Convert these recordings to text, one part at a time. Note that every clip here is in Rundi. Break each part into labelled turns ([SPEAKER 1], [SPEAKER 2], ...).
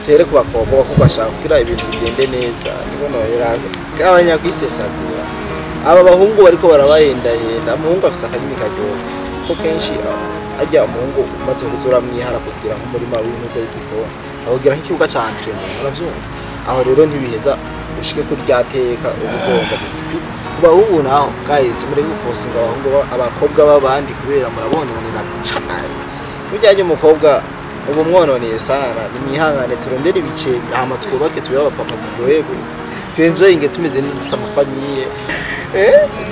[SPEAKER 1] duhere ku bakobwa kuko bashaka kugira ibintu bigende neza nibo noyera abanya kwisesagura aba bahungu bariko barabahendahenda umuhungu afise akanyini karyoha ko kenshi ajya umuhungu umaze kuzura mwihara kugira nk'umurima w'imbuto y'igikoni ahogira nk'ikibuga ca entraînement uravyumva aho rero ntibiheza ushike kuri ryateka ubugomba kuba ubu naho guys muri gufosinga abahungu abakobwa babandi kubera murabononera cyane bijyanye umukobwa ubu mwononeye sana nimihangane turondera ibice hama twubake turi abapapa turwego tuenjoyinge tumeze neza mu famille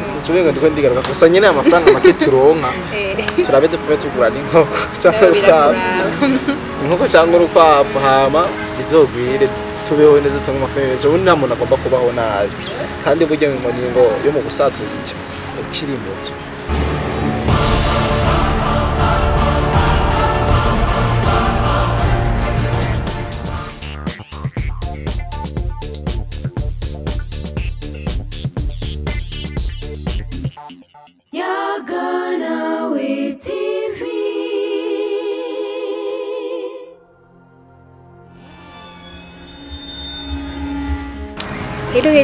[SPEAKER 1] Sichubenga ndiko ndigaruka gusa nyene amafaranga make turonka turabe dufure tugura n'inkoko cyangwa urukwavu hama bizogwire tubeho neza cyangwa amafaranga cyo nta muntu agomba kubaho nabi kandi buryo ngo yo mu gusatura icyo ukiri muto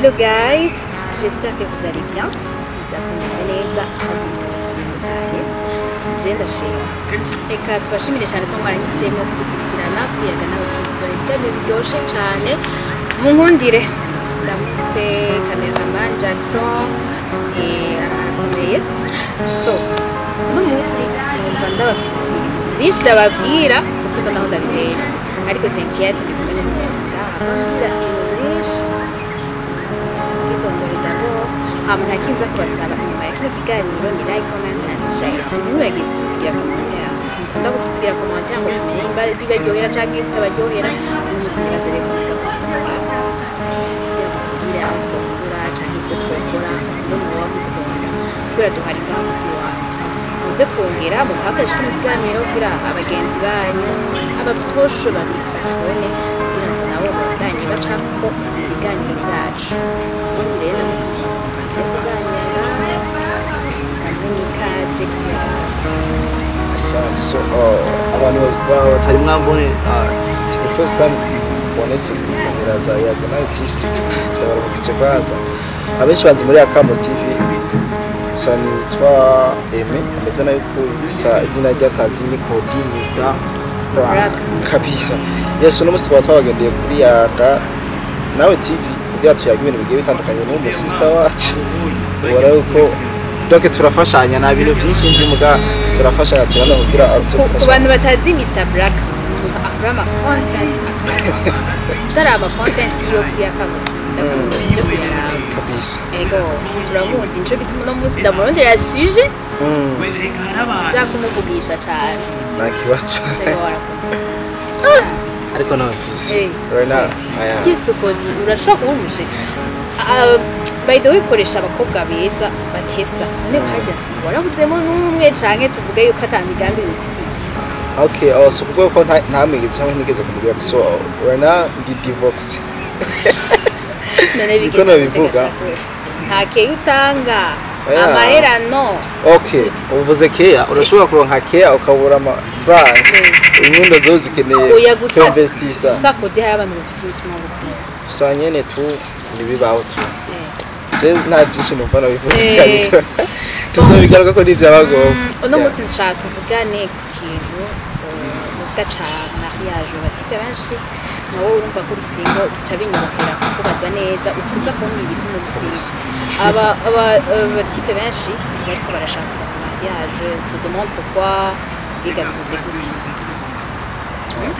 [SPEAKER 2] Hello guys, j'espère que vous allez bien. Reka tubashimire cyane ko mwarahisemo kudukurikirana kuyagana utitore byaje biryoshye cyane munkundire ndamutse cameraman Jackson akomeye so uno munsi numva ndabafitiye byinshi ndababwira sasa naho ndabihera ariko tenkiya turi kumwe n'umwuga ababwira English nta kinza kubasaba inyuma ya kino kiganiro ni like, comment and share ntimwibagire kudusigira commentaire mukunda kudusigira commentaire ngo tumenye nimba bibaryohera canke bitabaryohera umunsi nibazere kuza tubwire aho twakura canke ivyo twakora no muba mukunda kubera duhari ngaho iwacu muze kongera muhagaje kino kiganiro kugira abagenzi banyu abaproshe babibone kugira ngo nabo babandanye bacako ibiganiro byacu ubundi rero
[SPEAKER 1] so abantu batari mwambone the first time bonetse kamera za yahukana ndabarukice kwanza abenshi banzi muri Akamo TV sani twa Aime ameze nayo kusa izina ry'akazi ni Kody Mr. kabisa yesu no musi twabagendeye kuri yaka nawe TV kugira tuyaga ibintu bigiye bitandukanye n'umu sister wacu ubona uko doke turafashanya na bintu byinshi nzi muga turafashanya turana kugira
[SPEAKER 2] ku bantu batazi Mr. Black akora ama content zaraba content yo kuri Akamo ndakubije kuyaraba
[SPEAKER 1] kabisa
[SPEAKER 2] ego turamuzi nico gituma no musi ndamurondera sujet zakumuvugisha cyane
[SPEAKER 1] nakibazo ariko no office right now
[SPEAKER 2] kiso Kody urashaka kubumuje by the way koresha abakobwa beza batesa none bajya warabuzemo n'umwe canke tuvuge yuko atamigambi bifite
[SPEAKER 1] okay so kuvuga ko ntamige cyangwa nigeze kumubwira so right now ndi divorce
[SPEAKER 2] none bivuga nta ke utanga amahera no
[SPEAKER 1] okay uvuze keya urashobora kuronka keya ukabura amafaranga inyundo zo zikeneye investisa
[SPEAKER 2] gusa Kody hari abantu bafite ubuzima
[SPEAKER 1] usanyene tu nibibaho tu nta byinshi numva nabivuga tuzobigaruka ko nivyabagoba
[SPEAKER 2] uno musi nshaka tuvugane ku kintu muvuga ca mariage batipe benshi nawo urumva kuri singo bica binyubakira kubaza neza ucuza kumva ibituma bisinga aba batipe benshi bariko barashaka mariage se demande pourquoi bigabize gute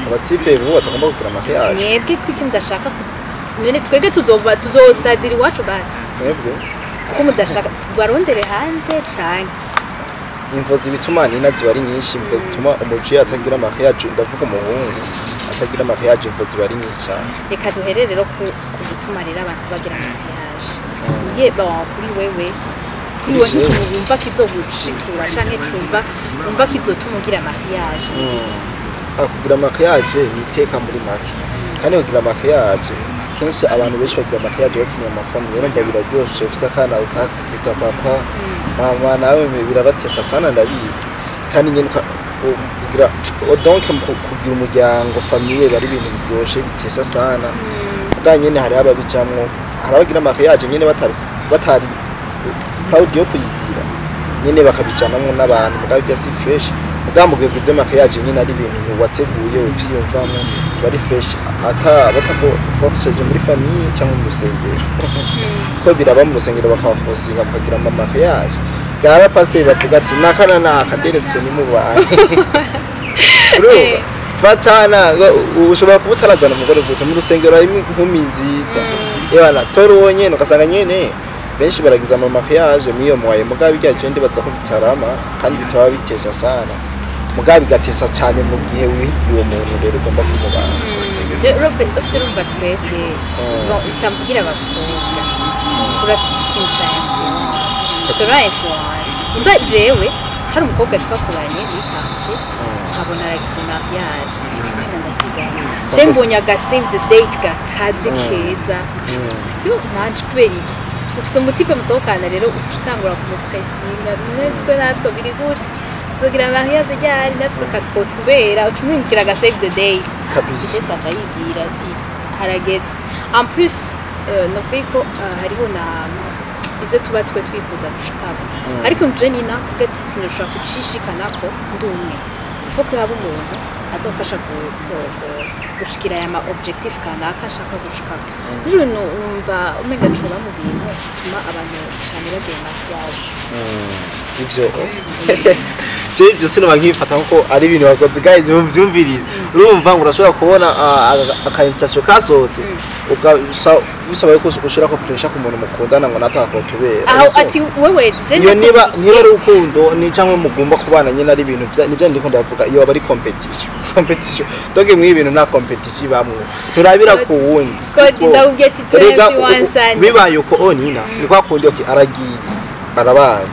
[SPEAKER 1] abatipe bo batagomba kugira mariage
[SPEAKER 2] mwebwe kwiki ndashaka none twege tuzosazira iwacu basi
[SPEAKER 1] mwebwe
[SPEAKER 2] kuko mudashaka tubarondere hanze cyane
[SPEAKER 1] imvozi bituma nina zibari nyinshi imvozi bituma umuji atagira mariage ndavuga umuhungu atagira mariage imvozi bari nyinshi cyane
[SPEAKER 2] reka duhere rero ku gutuma rero abantu bagira mariage ngiye bawa kuri wewe kuri wowe ikintu wumva kizogucitura canke cumva wumva kizotuma ugira mariage
[SPEAKER 1] kugira mariage ni iteka muri make kandi kugira mariage kenshi abantu benshi bagira mariage bakinya amafamily urumva biraryoshe ufise akana utakita papa mama nawe birabatesa sana ndabizi kandi nyine kugira donc kugira umuryango famille bari ibintu biryoshe bitesa sana bwa nyene hari ababicamwo hari abagira mariage nyene batari proud yo kuyigira nyene bakabicanamwo n'abantu mugabo si fresh mugambo gwize mariage nyene ari ibintu wateguye uvyiyumvamo bari fresh ata batako forces muri famille cyangwa mu rusengero ko biraba mu rusengero bakabafosinga bakagira mariage gara pasteur bavuga ati nakana nakaderetswe ni mu bantu fatana ushobora kubutarazana umugore gute mu rusengero ari inkumi nziza yabana toronye nokasanga nyene benshi baragiza mu mariage miyo mwaye mugabe byaje ndi baza ko bitarama kandi bitaba bitesa sana mugabe gatesa cyane mu gihe uwo muntu rero ugomba kumubana
[SPEAKER 2] je ufite urumva twebwe ukamvugira abakobwa turafise ikintu cya influence tura influence imba jewe hari umukobwa twakoranye muri quartier nkabona aragize mariage icumi ndasigaye je mbonye aga save the date gakaze keza cyo nanje kubera iki ufite umutipe musohokana rero utangura kumupressinga natwe biri gute zogira mariage ryari natwe katwotubera utumwinjira aga save the date kabisa twacayibwira ati harageze en plus novuga ko hariho na ibyo tuba twifuza gushikaba ariko nje nina vuga ati sinushaka kucishikana ko ndumwe faut que haba umuntu azofasha gushikira aya ma objectif kanaka ashaka gushikaba rero numva umega cuba mu bintu tuma abantu cyane bagenda yaje
[SPEAKER 1] ivyo je sinoma nkifata nko ari ibintu bakoze guys mu byumvirize urumva ngo urashobora kubona akainvitation kasohotse usaba ko ushira ko pressure ku muntu mukundana ngo nataka tubera
[SPEAKER 2] aho ati wewe je
[SPEAKER 1] niba rukundo ni cyangwa mugomba kubana nyine ari ibintu nibyo ndiko ndavuga iyo bari competition doge mu ibintu na competition bamwe turabira ku wundi
[SPEAKER 2] Kody ndawubye ati everyone
[SPEAKER 1] bibaye uko onina ni kwa kundi okay aragiye barabana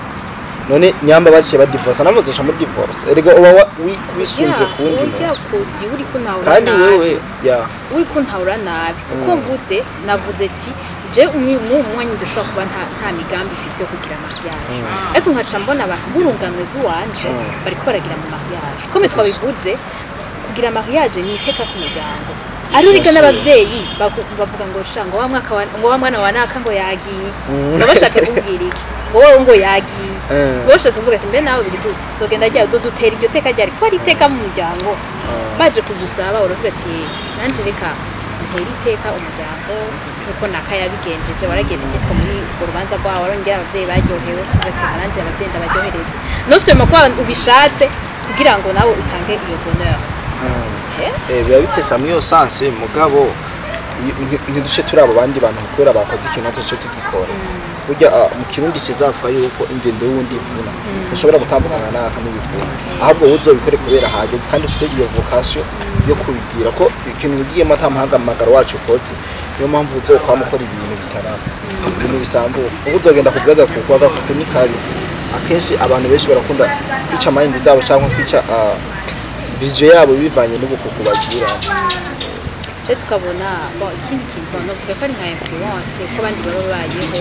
[SPEAKER 1] none nyamba baciye ba divorce namaze cha muri divorce erega uba wisunze kundi
[SPEAKER 2] no Kody uri kuntawura
[SPEAKER 1] kandi wewe
[SPEAKER 2] uri kuntawura nabi uko mvuze navuze ati je umwanya dushobora kuba nta migambi ifite yo kugira mariage ariko nkaca mbona abantu burungamwe bw'uwanje bariko baragira mu mariage kome twabivuze kugira mariage ni iteka ku muryango ari uriga n'abavyeyi bavuga ngo shango wa mwana wa naka ngo yagiye babashatse kubwira iki ngo wowe ngo yagiye boshatse kuvuga ati mbe nawe biri gute zogenda ajya uzodutera iryo teka ryari ko ari iteka mu muryango baje kugusaba uravuga ati nanje reka ntera iteka umuryango uko nakayabigenjeje waragiye bititwa muri urubanza rwawe warongera abavyeyi baryohewe ati nanje abagenda baryohereze no sema ko ubishatse kugira ngo nawe utange iyo bonheur
[SPEAKER 1] biba bitesa muri sanse mugabo ntidushe turabo bandi bantu kubera bakoze ikintu cyo tugikora burya mu kirundi kizavuga yuko ingendo y'undi ivuna ushobora gutambukana naka n'ibikora ahubwo uzobikore kubera hageze kandi ufite iyo vocation yo kubibwira ko ikintu ugiye matamahanga amagaro wacu ukoze niyo mpamvu uzokwama ukora ibintu bitaraba ibintu bisambuka ubu uzogenda kuvuga kuko ni kabi akenshi abantu benshi barakunda kwica mind zabo cyangwa kwica vision yabo bivanye n'ubukuku bagira
[SPEAKER 2] cyo tukabona ikindi kintu navuga ko ari nka influence ko abandi baba bayeho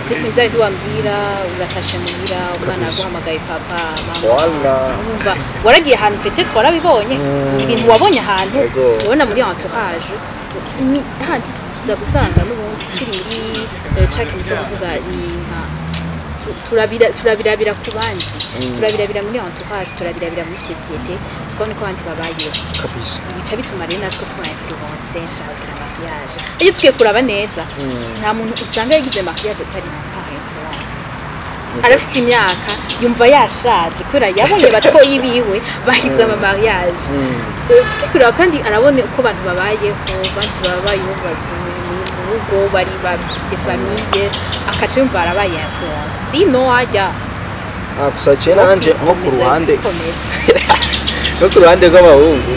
[SPEAKER 2] zitwe nzari duambira uratashe muhira umwana aguhamagaye papa mama umva waragiye ahantu peut-être warabibonye ibintu wabonye ahantu ubona muri entourage handi tuza gusanga n'ubundi turi muri chacun cyo kuvuga ni nka turabirabira ku bandi turabirabira muri entourage turabirabira muri societe tukabona ko abandi babayeho
[SPEAKER 1] kabisa
[SPEAKER 2] bica bituma rero natwe twa influence nshaka mariage iyo tugiye kuraba neza nta muntu usanga yagize mariage atari par influence arafise imyaka yumva yashaje kubera yabonye batoyi biwe bahize ama mariage tukikuraba kandi arabone uko abantu babayeho abandi babayeho urugo bari bafise famille akaca yumva arabaye influence sino ajya
[SPEAKER 1] gusa cyane nanje nko ku ruhande rw'abahungu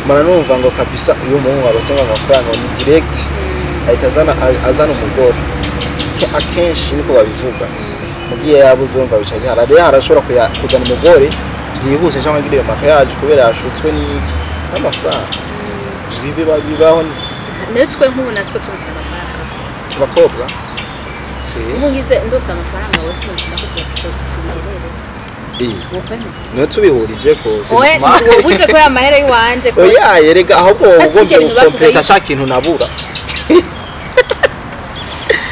[SPEAKER 1] mara numva ngo kabisa uyu muhungu abasenga amafaranga ni direct ahita azana umugore akenshi niko babivuga mugiye yabuze umva bica bihara rero harashobora kujana umugore byihuse cyangwa ngire mariage kubera yashutswe n'amafaranga bibaho
[SPEAKER 2] natwe nk'ubu natwe tumusa amafaranga
[SPEAKER 1] abakobwa
[SPEAKER 2] ngize ndose amafaranga wese ntushaka kugira ati ko tubiherere
[SPEAKER 1] no tubihurije kose
[SPEAKER 2] oye ubuje ko amahera yiwanje ko
[SPEAKER 1] oya yerega ahubwo ugomba complete ashaka ikintu nabura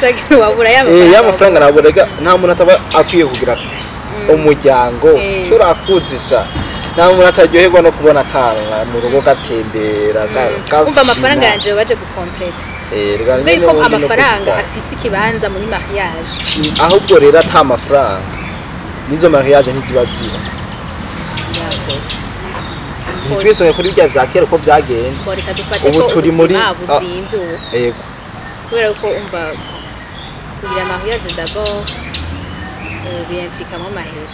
[SPEAKER 2] Sagi wabura
[SPEAKER 1] y'amafaranga naburaga nta muntu ataba akwiye kugira umuryango turakuzisha nta muntu ataryoherwa no kubona kana mu rugo gatembera
[SPEAKER 2] umva amafaranga yanje baje gukompleta ko amafaranga afise ikibanza muri mariage
[SPEAKER 1] ahubwo rero ata amafaranga nizo mariage ntiziba ziba twisonye kuri bya vyakera ko byagenda ubu turi muri yego
[SPEAKER 2] kubera ko umva kugira mariage d'abord biyemfikamo amahera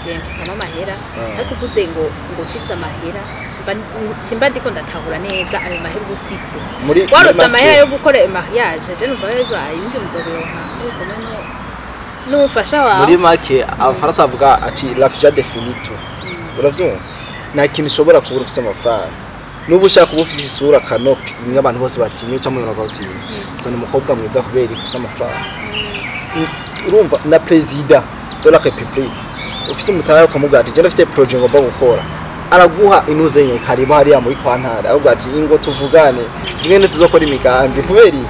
[SPEAKER 2] biyemfikamo amahera ariko uvuze ngo ufise amahera simba ndiko ndatahura neza ayo mahera ufise warose amahera yo gukora mariage je numva bibaye ndi muzoberonka n'umufasha wawe
[SPEAKER 1] muri make abafaransa bavuga ati l'argent définito uravyumva nta kintu ushobora kubura ufise amafaranga nubu ushaka kuba ufise isura kanopi imwe abantu bose batinye cyangwa umuntu agatinya uzana umukobwa mwiza kubera ufise amafaranga urumva na president de la république ufise umutara ukamubwira ati je ndafise projet ngomba gukora araguha inuze yenye karibu hariya muri kwa ntara ahubwo ati ingo tuvugane twene tuzokora imigambi kubera iki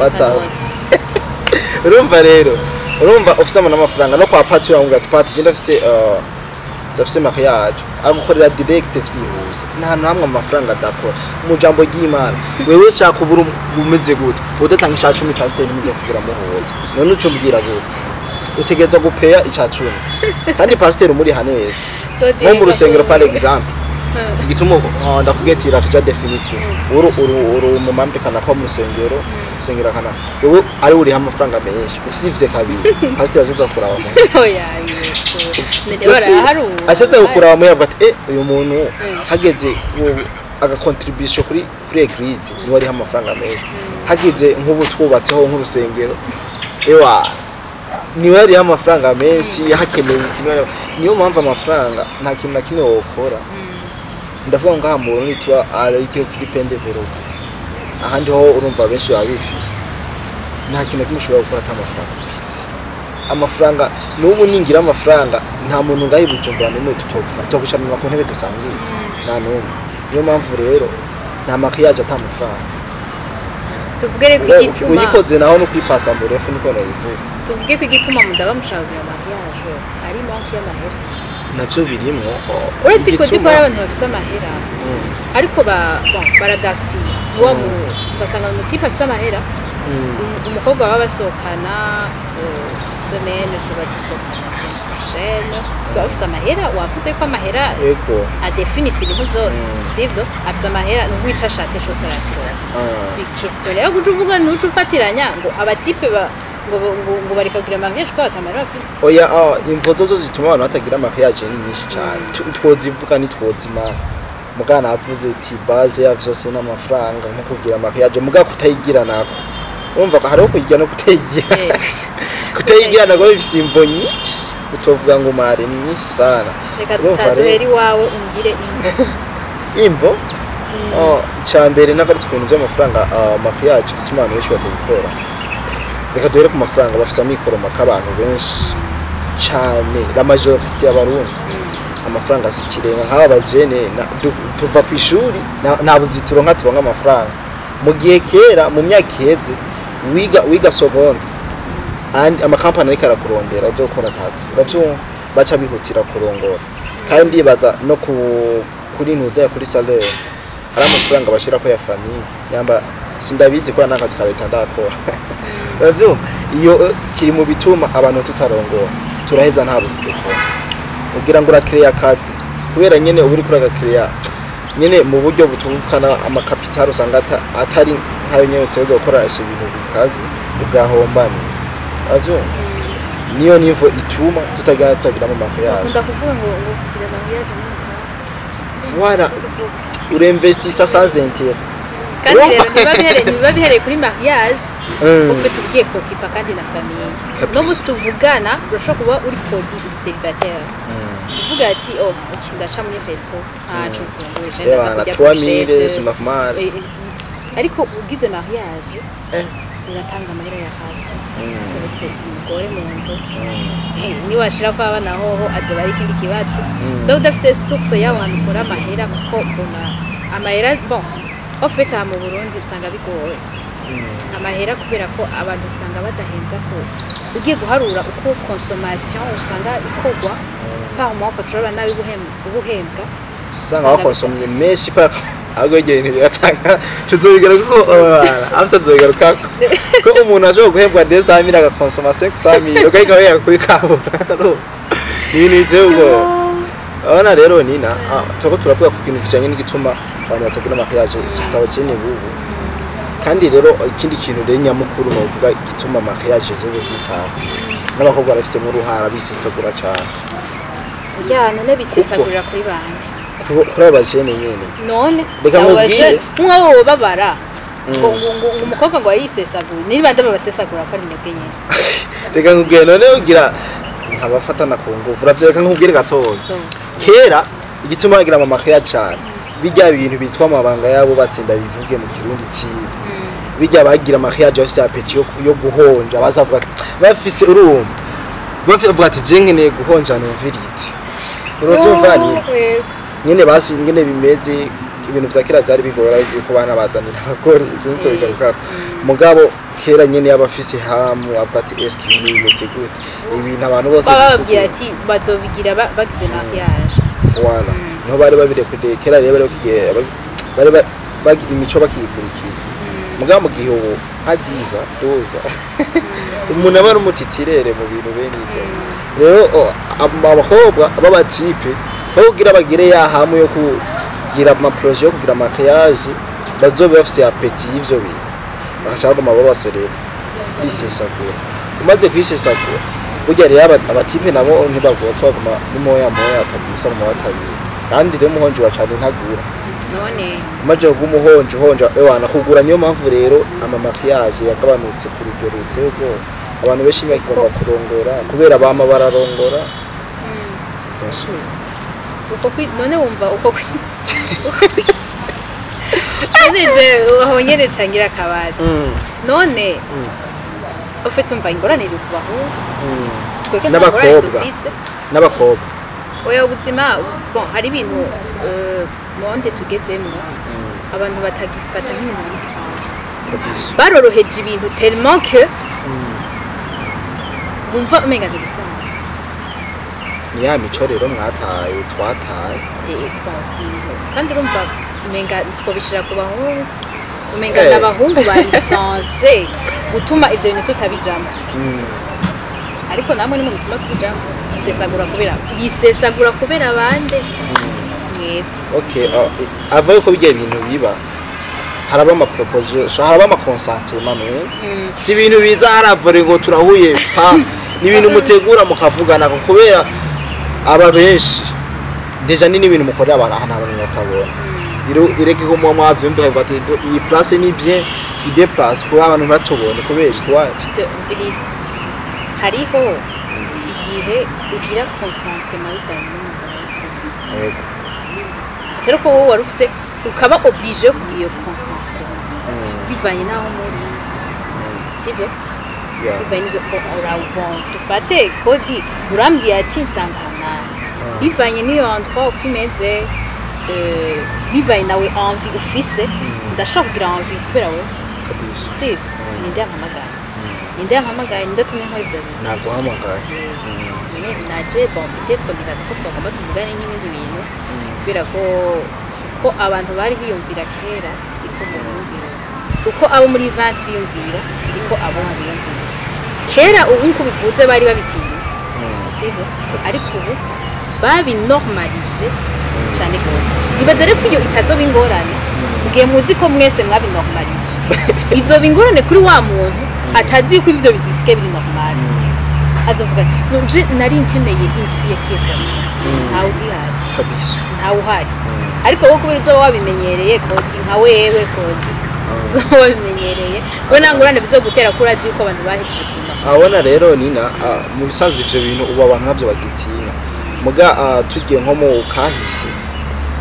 [SPEAKER 1] WhatsApp urumva rero urumva ufise amafaranga no kwa pati uramubwira ati pati je ndafise mariage agukorera direct vyihuza nta namwe amafaranga adakora mu jambo ry'Imana wewe ushaka kubura umeze gute udatanga icya 10 pasteur nizo kugira muhoza none ucumbwira gute utegeza gupeya icya 10 kandi pasteur muri haneza nko mu rusengero par exemple igituma ndakubwetira kija definition uru mu mambe kana ko mu rusengero usengera kana wewe ari uri amafaranga menshi usivye kabiri pasteur azoza kuraba mu
[SPEAKER 2] oya yesu nedebara haru
[SPEAKER 1] ashatse gukura mu yavuga ati uyu muntu hageze aga contribution kuri eglise ni wari amafaranga menshi hageze nk'ubu twubatseho nk'urusengero ewa ni wari amafaranga menshi hakeneye niyo mpamvu amafaranga nta kintu na kimwe wokora ndavuga ngo aha mu nitwa arite kuri pende verope ahandi ho urumva benshi babifise nta kintu kimwe ushobora gukora amafaranga n'ubu ningira amafaranga nta muntu ngahi bujumbura n'umwe tutovuga tugushamira ku ntebe dusangiye nta n'umwe niyo mpamvu rero nta makiyaje atamafaranga
[SPEAKER 2] tuvugere ko igituma
[SPEAKER 1] uyikoze naho no kwipasa mu refu niko nayivuga
[SPEAKER 2] tuvuge ko igituma mudaba mushabira mariage ari manki y'amahera
[SPEAKER 1] navyo birimo
[SPEAKER 2] uretse ko dikora abantu bafise amahera ariko baragaspira uwo ugasanga mu tipe afise amahera umukobwa baba basohokana semaine sobatisokana prochaine bafise amahera wavuze ko amahera adefinise ibintu byose sivyo afise amahera n'ubwica ashatse cyose arakira si question yo kuvuga n'ucu ufatiranya ngo abatipe ngo barikagira mariage ko atamara bafise
[SPEAKER 1] oya imvozo zo zituma abantu batagira mariage ni nyinshi cyane twozivuga ni twozima mugana avuze ati base ya vyose n'amafaranga nko kugira mariage muga kutayigira nako umva ko hariho kuyigira no kutayigira nako bifise imvo nyinshi utovuga ngo mare nyinshi sana
[SPEAKER 2] umva rero wawe ungire
[SPEAKER 1] imvo icyambere n'agarutse ku bintu by'amafaranga mariage bituma abantu benshi batabikora reka duhere ku mafaranga bafise amikoro makabantu benshi cyane la majorité y'abarundi amafaranga sikirenga nk'aba bajene tuva ku ishuri nabuzitiro nka turonka amafaranga mu gihe kera mu myaka iheze wiga seconde and amakampani ariko arakurondera uzokora akazi bavyo baca bihutira kurongora kandi baza no kuri ntuza kuri salaire ari amafaranga bashira ko ya famille yamba sindabizi ko nakazi ka leta ndakora bavyo iyo kiri mu bituma abantu tutarongora turaheza nta buzidukora ugira ngo urakreya akazi kubera nyene uburi kuri agakreya nyene mu buryo butubukana amakapitalo usanga atari nkayo nyene tuzo gukora ibintu bikazi ugahombana bavyo niyo nivo ituma tutagira mu mariage
[SPEAKER 2] ndakuvuga ngo kugira mariage
[SPEAKER 1] voilà urinvestissa sans intérêt
[SPEAKER 2] kandi rero niba bihereye kuri mariage ufite ugiye kokipa kandi na famille no mustuvugana urashobora kuba uri Kody uri célibataire uvuga ati ndaca muri resto ntaco mfunguje
[SPEAKER 1] ndaza kujya 3000 c'est normal
[SPEAKER 2] ariko ugize mariage uratanga amahera ya kaso ubuse umugore mu nzu ni washira ko abana hoho azoba ari ikindi kibazo donc udafise source yawe amikora amahera kuko bona amahera bon en fait mu Burundi usanga bigoye amahera kubera ko abantu usanga badahembwa ko ugiye guharura uko consommation usanga ikogwa par mois ko cura nabi ubuhembwa
[SPEAKER 1] usanga bakonsomye menshi pa ahubwo igihe ntibiyatanga tuzobigira kuko afite tuzobigaruka ko umuntu ashobora guhembwa 200,000 agakonsoma 500,000 ukayiga wera kuri kabura ni ubwo abana rero nina tuko turavuga ku kintu kijanye n'igituma abantu batagira amakiyaje isitabo cyene bubu kandi rero ikindi kintu rero nyamukuru novuga igituma amakiyaje zo zitaho n'abakobwa barafise mu ruhara bisesagura cyane
[SPEAKER 2] none bisesagurira kuri bande
[SPEAKER 1] kuri abajene nyene
[SPEAKER 2] none
[SPEAKER 1] reka mubwire
[SPEAKER 2] umwe babara ngo umukobwa ngo yisesagura ni bande babasesagura ko ari nyabwe nyene
[SPEAKER 1] reka nkubwire none ugira abafatana ku nguvu uravyeka nkubwire gatoza kera igituma bagira mu makiyaje cyane bijya ibintu bitwa amabanga yabo batsinda bivuge mu kirundi ciza bijya bagira makiyaje bafise apeti yo guhonja bazavuga bafise urumva bavuga ati je nkeneye guhonja numvirize urovyumva ni nyene basi nyene bimeze ibintu vya kera byari bigora izi ko bana bazanira abagore ivyo bigaruka mugabo kera nyene yabafise hamu apati eski bimeze gute ibintu abantu bose
[SPEAKER 2] bababwira ati bazobigira bagize makiyaje
[SPEAKER 1] wala no bari babire kude kera rero bari imico bakikurikiza mugabo mu gihe ubu hadiza doza umuntu abara umutitsirere mu bintu bene ivyo rero abakobwa babatipe bagira bagire ya hamu yo kugira ama projet yo kugira makiyaje bazobe bafise apeti y'ivyo bintu bashaka ko mabo baserera bisesagura umaze kwisesagura burya rero abatipe nabo ntibagotwa kuma n'imoya kabisa mu batabiri kandi rero muhonje wa cyane ntagura
[SPEAKER 2] none
[SPEAKER 1] maje gumuhonje honja ewana kugura niyo mpamvu rero ama makiyaje yagabanutse ku rugero rutego abantu benshi bakigomba kurongora kubera bama bararongora
[SPEAKER 2] uko none wumva uko none je uhonyere cangira kabazi none ufite umva ingorane rukubaho twege
[SPEAKER 1] n'abakobwa
[SPEAKER 2] oya ubuzima bon hari ibintu monde tugezemo abantu batagifata nk'ibintu biri baroroheje ibintu tellement que umva umenga ndibisanzwe
[SPEAKER 1] ya mico rero mwataye twataye
[SPEAKER 2] bonsibo kandi urumva umenga twobishira ku bahungu umenga n'abahungu barisanse gutuma ivyo bintu tutabijamo ariko namwe nimwe gutuma tubijamo bisesagura kubera bande
[SPEAKER 1] okay avaye ko bijye ibintu biba haraba ama proposition haraba ama consentement si ibintu biza haravore ngo turahuye pa ni ibintu mutegura mukavugana kubera aba benshi deja ni ibintu mukorera abantu abantu batabona ireke ko mu mwavyumva bati iyi place ni bien tu déplace ko abantu batubone kubera
[SPEAKER 2] twumviriza hariho igihe ugira consentement y'umuntu rero ko wowe warufise ukaba obligé kugira iyo consentement bivanye naho muri sibyo bivanye n'aho tufate Kody urambwiye ati nsangana bivanye n'iyo endroit ukimeze bivanye nawe envie ufise ndashobora kugira envie kubera wowe sibyo ninde yampamagaye ndatumye nkora ibyo bintu
[SPEAKER 1] ntabwo wahamagaye
[SPEAKER 2] naje bon peut-être ndibaza ko twagomba tumugane n'ibindi bintu kubera ko abantu bari biyumvira kera siko biyumvira uko abo muri 20 biyumvira siko abo biyumvira kera uko bivuze bari babitinya sibyo ariko ubu babi normalije cyane rwose nibaza rero ko iyo itazoba ingorane ugiye muzi ko mwese mwabi normalije izoba ingorane kuri wa muntu atazi ko ibyo bisike biri normal azovuga nje nari nkeneye imfiye kabisa ntawe uhari
[SPEAKER 1] kabisa
[SPEAKER 2] ntawe uhari ariko wowe kubera uzo wabimenyereye Kody nka wewe Kody zo wabimenyereye we nangurane bizo gutera kuri azi uko abantu bahejeje kwina
[SPEAKER 1] abona rero nina mu bisazi ivyo bintu ubu abantu nabyo bagitinya muga tugiye nko mu kahise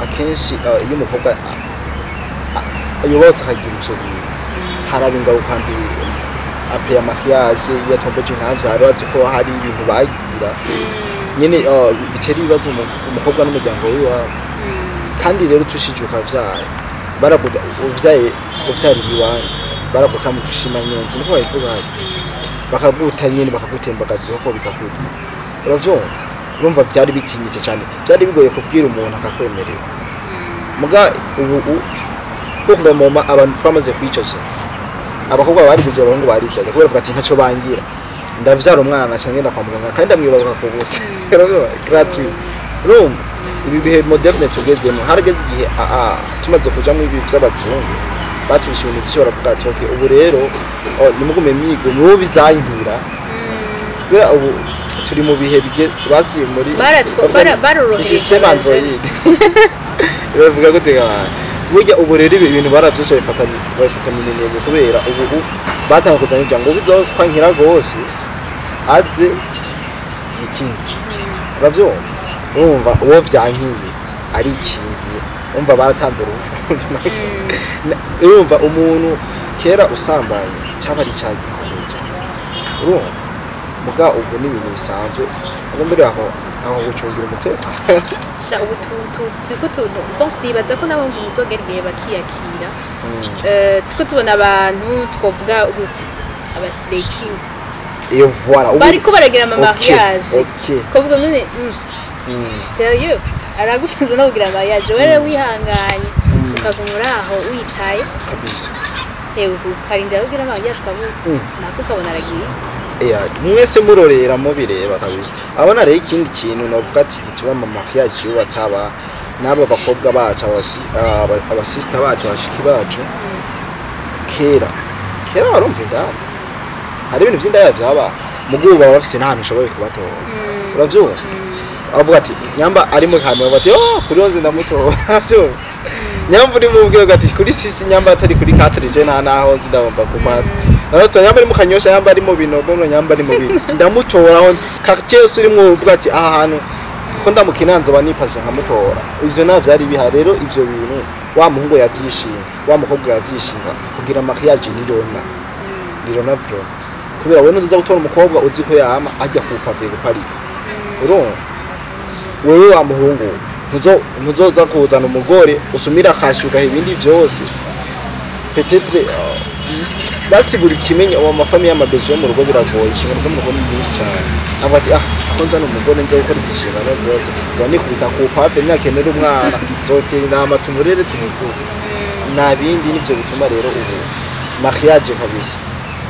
[SPEAKER 1] akenshi iyo umukobwa yubatse akagira ivyo bintu haraba ingaruka mbi après mariage yatomboje ntavyaro azi ko hari ibintu bagira nyene bitera ibibazo umukobwa n'umuryango wiwe kandi rero tushijuka vyaye barakuda uvyari iwanyu barakuta mu gishima nyenzi niko bayivuga bakaguta nyene bakagutembagaza ko bikakuta uravyo urumva byari bitinyitse cyane byari bigoye kubwira umuntu akakwemerera muga ubu kuko mama abantu twamaze kwicaza abakobwa barijeje abahungu baricaje kubera ati ntaco bangira ndavyara umwana cyangwa ngenda kwa muganga kandi ndamwibaza ko bose gratuit urumva ibi bihe moderne tugezemo harageze igihe tumaze kuja mu ibi by'abazungu baturisha ibintu byose baravuga ati okay ubu rero nimugume myigo niwo bizangira kubera ubu turi mu bihe basi muri
[SPEAKER 2] baroroheje
[SPEAKER 1] system Android bavuga ko tega burya ubu rero ibintu baravyose bafata minene kubera ubu batanga kuzana ibyango bizokwankira gose aze ikingi uravyo urumva uwo vyankiye ari ikingi umva baratanze urumva umuntu kera usambanye cyaba ari cyagikomeye urumva muga ubu ni ibintu bisanzwe mbere aho gucungira umutekano
[SPEAKER 2] sha ubu donc bibaza ko nabo nguzogera igihe bakiyakira tuko tubona abantu twovuga uti abasireki
[SPEAKER 1] iyo voilà
[SPEAKER 2] bariko baragira ama mariage kuvuga none sérieux aragutanze no kugira mariage wera wihanganye ukagumura aho wicaye
[SPEAKER 1] kabisa
[SPEAKER 2] ukarindira kugira mariage kabu nako kabona aragiye
[SPEAKER 1] mwese murorera mubireba kabisa abona rero ikindi kintu novuga ati gituma mu mariage yubataba nabo bakobwa bacu abasister bacu bashiki bacu kera barumva indani hari ibintu by'indaya byaba mugubu baba bafise nta hantu ushoboye kubatora uravyo avuga ati nyamba ari mu kamera bati kuri onze ndamutora byo nyamba uri mu bwego ati kuri sisi nyamba atari kuri 4 je nta naho ndabomba kumata naho nyamba ari mu kanyosha nyamba ari mu binogo nyamba ari mu bintu ndamutora aho quartier uri mu uvuga ati aha hantu ko ndamukinanza banipashe nkamutora ivyo navyari biha rero ivyo bintu wa muhungu yavyishinga wa mukobwa yavyishinga kugira mariage nirona bro kubera we nuza gutora umukobwa uzi ko yama ajya ku pave guparika urumva wewe wa muhungu ntuzoza kuzana umugore usumira akashuka ibindi byose peut-être basi buri kimenya uwo mafami y'amabezo yo mu rugo biragoye inshingano zo mu rugo ni nyinshi cyane avuga ati akonza n'umugore nze gukora inshingano zose zani kubita ku pave nakenera umwana zotera inama tumurere tumukutse nabindi nivyo bituma rero ubu mariage kabisa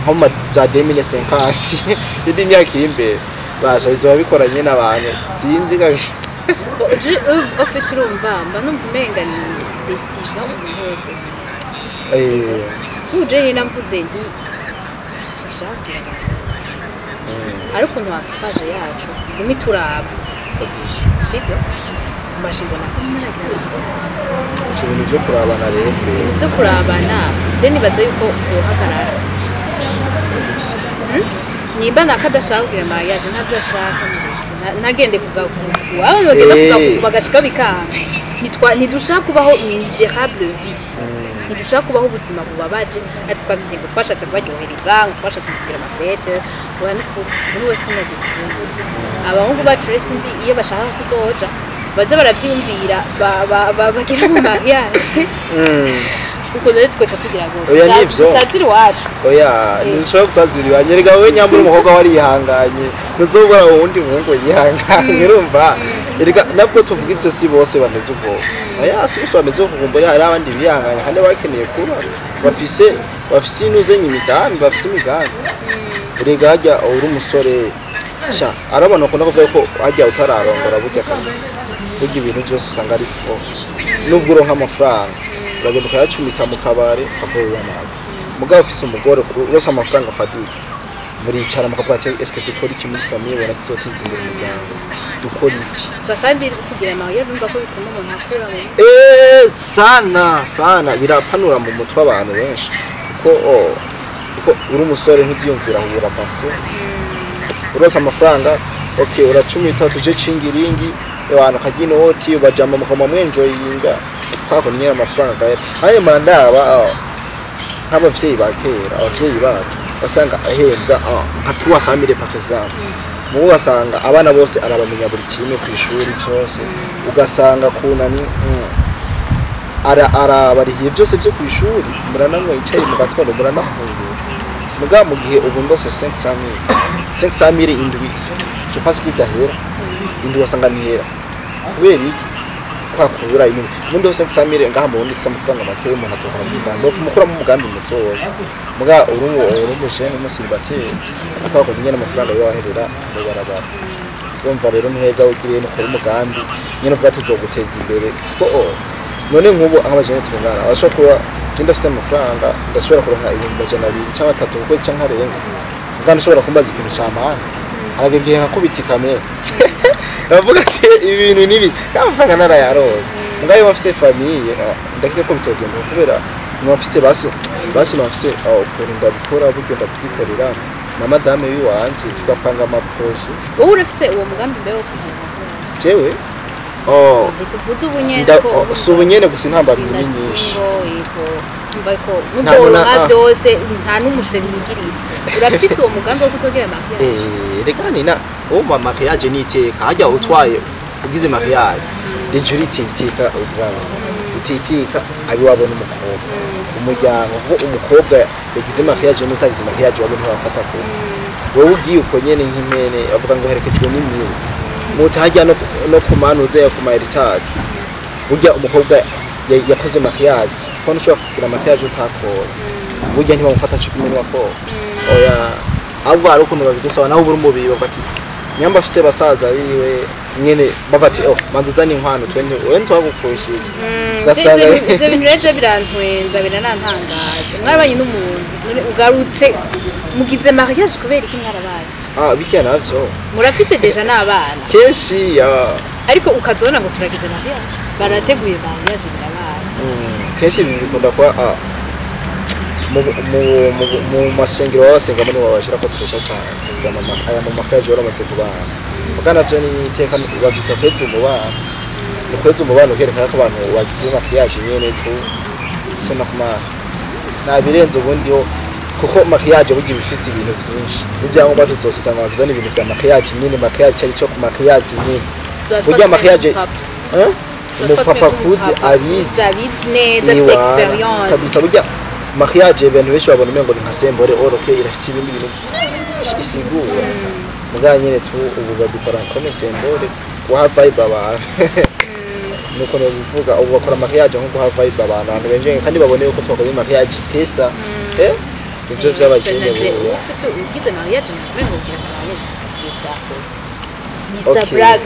[SPEAKER 1] nko za 2050 idi myaka imbere basha bizoba bikoranye n'abantu sinzi kabisa
[SPEAKER 2] ofite urumva mba numva umenga ni decision wose uje namvuze nti sishaka ariko ntwakaje yacu gumi turaba sibyo mashingo nakamara
[SPEAKER 1] ibintu byo kurabana rero
[SPEAKER 2] byo kurabana je nibaza yuko zohagarara nimba nakadashaka kugira mariage ntazashaka ntagende kugakuku abo bagenda kugakuku bagashika bikanga ntidushaka kubaho miserable vie ntidushaka kubaho ubuzima bubabaje ati twafite ngo twashatse kubaryohereza ngo twashatse kugira amafete muri wese na decision abahungu bacu rero sinzi iyo bashaka kuzoja baza baravyumvira bagira mu mariage kuko rero twese tugira ngo usazira wacu
[SPEAKER 1] nishobora gusazira wanyerega wewe nyambura umukobwa wari yihanganye nuzobora wundi muhungu yihanganye urumva erega nabwo tuvuga ibyo si bose bameze uko si bose bameze uko kumbura hari abandi bihanganye kandi bakeneye kuba bafise inuzenye imigambi bafise imigambi erega hajya uri umusore sha arabona ko ndavuga ko hajya utararongora burya kabisa burya ibintu byose usanga ari fo nubwo uronka amafaranga uragenda ukayacumita mu kabare kavuye amazi mugabo ufise umugore urose amafaranga afadika muricara mukavuga ati est-ce que dukora iki muri famille wala kizoteza imbere umuryango dukora iki
[SPEAKER 2] sakandi kugira amayo numva ko bituma umuntu akora
[SPEAKER 1] sana birapanura mu mutwe abantu benshi ko uri umusore ntuziyumvira kubura pension urose amafaranga okay uracumita tuje cingiringi abantu kagino hoti bajama mukoma mwenjoyinga kwako nyera amafaranga gahe ayo mandaba nk'abavyeyi bakera abavyeyi bacu wasanga ahembwa nka 300 par exemple mubo wasanga abana bose arabamenya buri kimwe ku ishuri cyose ugasanga kunani barihiye byose byo ku ishuri muranamwe yicaye mu gatondo muranafungura muga mu gihe ubu ndose 500,000 indwi je pense que idahera indwi wasanga nihera kubera iki kwakubura ibintu mundi 500,000 ngaha mu bundi amafaranga make y'umuntu atokora mu Rwanda ufu mukura mu mugambi muzoya muga urumushe n'umusiribateri akako nyene amafaranga yaherera mu barabara urumva rero ntiheza ugiriye no kora umugambi nyene uvuga tuzoguteza imbere ko none nk'ubu abajene tungana abashobora genda afite amafaranga ndashobora kuronka ibintu bajana 2 cyangwa 3 uko cyangwa arenga kandi ushobora kumbaza ikintu cy'amahanga aragiye nkakubita kamera bavuga ati ibintu nibi amafaranga narayaroza ngayo bafise famille ndakeka ko bitogenda kubera mwafise basi mwafise ukuntu ndabikora buryo ndabyikorera na madame wiwanje tugapanga amaproje
[SPEAKER 2] wowe urafise uwo mugambi mbeho
[SPEAKER 1] jewe
[SPEAKER 2] tuvuze ubunyene ko
[SPEAKER 1] ubunyene gusa intambara nyinshi
[SPEAKER 2] mbako nubona byose nta n'umusheri nigiriye urafise uwo mugambi wo kutogera mariage
[SPEAKER 1] regani na umva mariage niteka hajya utwaye ugize mariage dejurite iteka ubwana utitika abi wabona umukobwa umuryango ngo umukobwa yagize mariage n'utagize mariage wabona ntibafata ko wowe ugiye uko nyene nk'imene avuga ngo herekejwe n'imwe mutajya no kumanuze ya kuma heritage burya umukobwa yakoze mariage ko nshobora kugira mariage utakora burya ntibamufata cyo kumenya ko oya abo ari ukuntu babigusaba naho buri mubiri bafati nyamba afise basaza biwe nyene bafati manzuzana inkwano twende wende twagukoshije
[SPEAKER 2] gasanga ivyo bintu reje birantwenza biranantangaza mwarabanye n'umuntu ugarutse mugize mariage kubera iki mwarabaye
[SPEAKER 1] bijya navyo
[SPEAKER 2] murafise deja n'abana
[SPEAKER 1] kenshi
[SPEAKER 2] ariko ukazona ngo turagize mariage barateguye mariage birabaye
[SPEAKER 1] kenshi bikunda kwa mu masengero babasenga muri wabashira ko twesha cyane aya mu makaje waramaze kubana mugana byo ni iteka babyita kweza umubano ukweza umubano kerekana ko abantu wagize makiyaje nyene tu sema kuma nabirenze ubundi yo kuko makiyaje bugiye bifise ibintu byinshi burya ngo batuzosanga bagizana ibintu bya makiyaje nyene makiyaje ari cyo ku makiyaje nyene burya makiyaje umupapa kuzi abizi
[SPEAKER 2] neza afite experience
[SPEAKER 1] kabisa burya mariage abantu benshi babona umengo ni nka sembore oroke irafite ibindi bintu isigura muganye nyene tu ubu babikora comme sembore guha vibe abantu nuko no bivuga ubu bakora mariage nko guha vibe abantu benje kandi babone uko twakora mariage tesa ivyo vy'abakene
[SPEAKER 2] bo ugize mariage namengo kugira mariage tesa Mr. Brag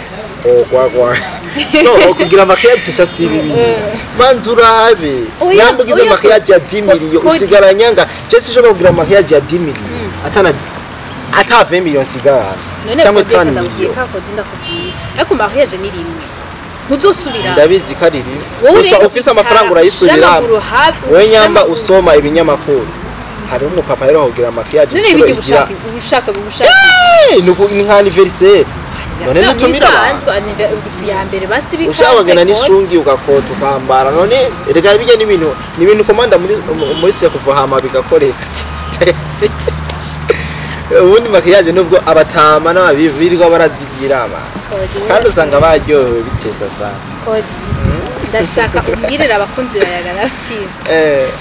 [SPEAKER 1] kwa so kugira mariage tesa sibi manzurabe nambugize mariage ya 10 million usigara nyanga je sho kugira mariage ya 10 million ata 20 million sigara cyangwa 30 million
[SPEAKER 2] ariko mariage ni rimwe ntuzosubira
[SPEAKER 1] ndabizi kariri gusa ufise amafaranga urayisubira we nyamba usoma ibinyamakuru hari umupapa rero kugira mariage
[SPEAKER 2] ubushaka
[SPEAKER 1] nuko ni nka anniversaire none nutumira
[SPEAKER 2] ya mbere basibika
[SPEAKER 1] ushawagana nisungi ugakota ukambara none rega bijya n'ibintu komanda muri se kuva hama bigakoreka ubundi mariage nubwo abatama n'ababirirwa barazigira aba kandi usanga baryohewe bitesa sana
[SPEAKER 2] ndashaka umbirira abakunzi bayagana ati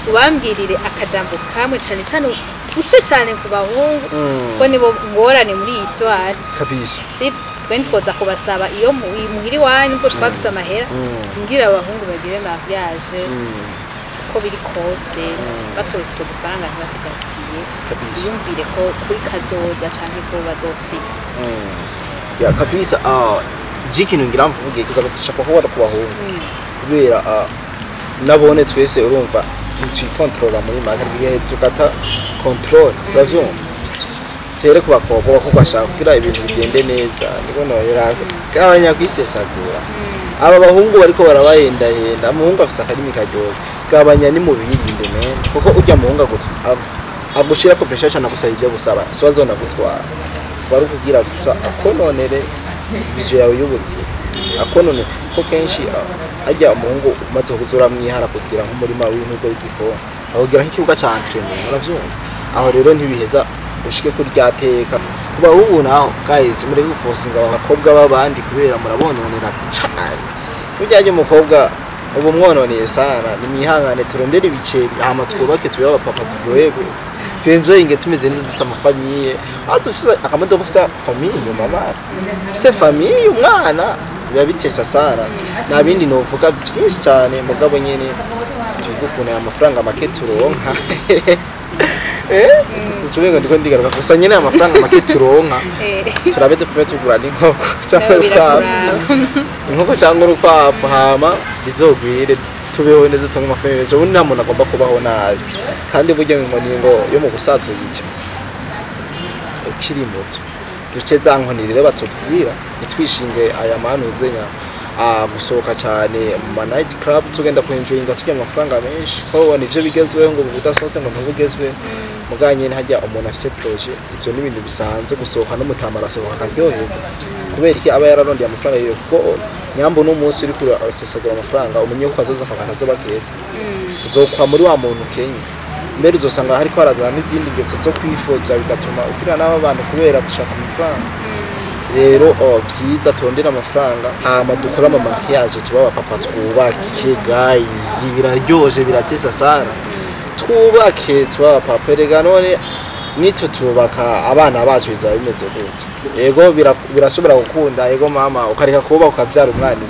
[SPEAKER 2] ubambirire akajambo kamwe cyane cyane ushe cyane ku bahungu ko nibo ngorane muri iyi histoire
[SPEAKER 1] kabisa
[SPEAKER 2] twende twoza kubasaba iyo muhiri wanyu ko twafise amahera ngira abahungu bagire mariage ko biri kose batorose to gufaranga ntibatigasikiye yumvire ko kuri kazoza canke ko bazosiga
[SPEAKER 1] ya kabisa ikintu ngira mvuge kiza gutushaka ko wada kubahungu kubera nabone twese urumva twikontrola muri market tukata control uravyumva tere ku bakobwa kuko bashaka kugira ibintu bigende neza niko noyera kabanya kwisesagura aba bahungu bariko barabahendahenda umuhungu afisa akarimi karyoha kabanya ni mu bihirinde men kuko urya muhungu agushira ko pressure cyane gusayije gusaba swazona gutwara bari kugira gusa akononere ivyo yawe y'ubuzima akonone ko kenshi ajya umuhungu umaze kuzura mwihara kugira nk'umurima w'intuzo w'igikoni ahugira nk'ikibuga ca entraînement uravyumva aho rero ntibiheza ushike kuri ryateka kuba ubu naho guys muri gufosinga abakobwa babandi kubera murabononera cyane ujyaje umukobwa ubu mwononeye sana nimwihangane turondera ibiceri hama twubake tube abapapa turyoherwe tuenjoyinge tumeze neza dusa amafamiye azufise akamodoka ufise famiye mama ufise famiye umwana biba bitesa sana nabindi novuga byinshi cyane mugabo nyene tugukuna amafaranga make turonka Sichuwenga ndiko ndigaruka gusa nyene amafaranga make turonka turabe dufure tugura n'inkoko cyangwa urukwavu hama bizogwire tubeho neza tunga amafaranga ejo nta muntu agomba kubaho nabi kandi burya ngo yo mu gusaza yica ukiri muto duce za nkoni rero batubwira nitwishinge aya manuze nya gusohoka cyane mu night club tugenda kwenjoyinga tujya amafaranga menshi ko nivyo bigezweho ngo budasohotse ngo ntubugezwe muganye hajya umuntu afise projet ivyo n'ibintu bisanzwe gusohoka no mutamara sohoka akaryoherwa kubera iki aba yararondeye amafaranga yo ko nyambo no munsi uri kuri asesagura amafaranga umenye ko azoza akabana zo bakeza uzokwa muri wa muntu Kenya mbere uzosanga hari ko arazana n'izindi ngeso zo kwifoza bigatuma ukira n'aba bantu kubera gushaka amafaranga rero byiza tondera amafaranga hama dukora ama makiyaje tuba abapapa twubake guys biraryoje biratesa sana twubake tuba abapapa rega none nitutubaka abana bacu bizaba bimeze gute ego birashobora gukunda ego mama ukareka kuba ukavyara umwana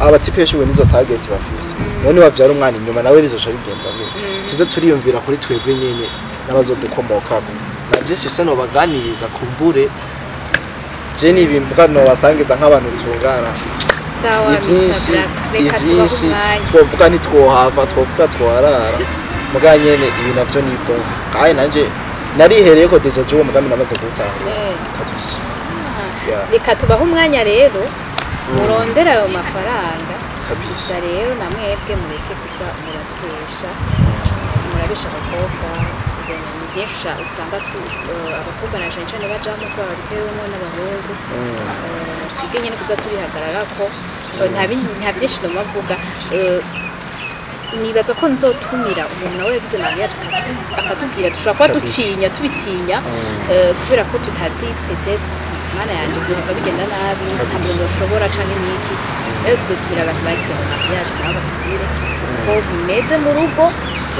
[SPEAKER 1] abatipeshuwe nizo target bafise none wavyara umwana inyuma nawe bizosha bigenda gute tuze turiyumvira kuri twebwe nyenye n'abazodukomokako navyisi bise no baganiriza kumbure Jenny bimvuga no basangiza nk'abantu tungana
[SPEAKER 2] sawa
[SPEAKER 1] ivyinshi twovuga ntitwohava twovuga twarara muganye ne ibi navyo nibwo kai nanje narihereye ko deja jo mugambi namaze gutaha kabisa
[SPEAKER 2] reka tubaho umwanya rero murondera ayo mafaranga
[SPEAKER 1] kabisa
[SPEAKER 2] rero namwebwe mureke kuza muratwesha murabisha abakobwa byinshi usanga abakobwa na cyane bajamo ko baritewe n'abahungu twigenge kuza tubihagarara ko nta byinshi no mavuga nibaza ko nzotumira umuntu nawe yagize mariage akatubwira dushobora kuba tubitinya kubera ko tutazi peut-être kuti mana yanje byo bigenda nabi nta muntu ushobora canke niki rero tuzotumira abantu bagize mariage nabo batubwire ko bimeze mu rugo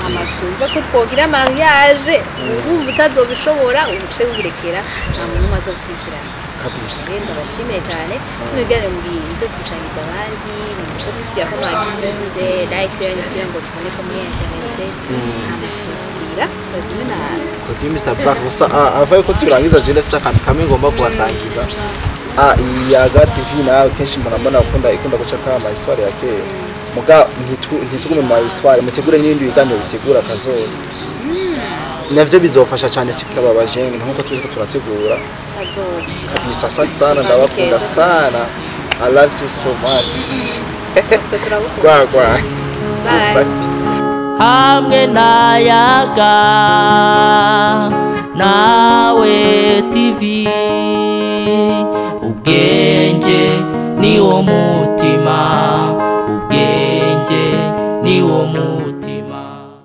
[SPEAKER 2] amatwumva ko twogira mariage urumva utazobishobora ubuce wirekera nta muntu umaze gukurikirana
[SPEAKER 1] kabisa
[SPEAKER 2] rero bashimire cyane nugane muri inzo gusangiza abandi inzo kugira ko mwagize like yanyu kugira ngo tubone ko mwiyentese amasosira
[SPEAKER 1] Kody Mr Black gusa avaye ko turangiza je ndafisa akantu kamwe ngomba kubasangiza iyaga TV nawe kenshi murambona ikunda gucaka ama histoire ya kera muga ntitugume mu histoire mutegure n'ibindi biganiro bitegura kazoza navyo bizofasha cyane sikitaba abajenge nkuko turiko turategura kabisa asante sana ndabakunda sana I love you so much Gwa
[SPEAKER 2] bye
[SPEAKER 3] hamwe nayaga nawe TV ubwenge ni wo mutima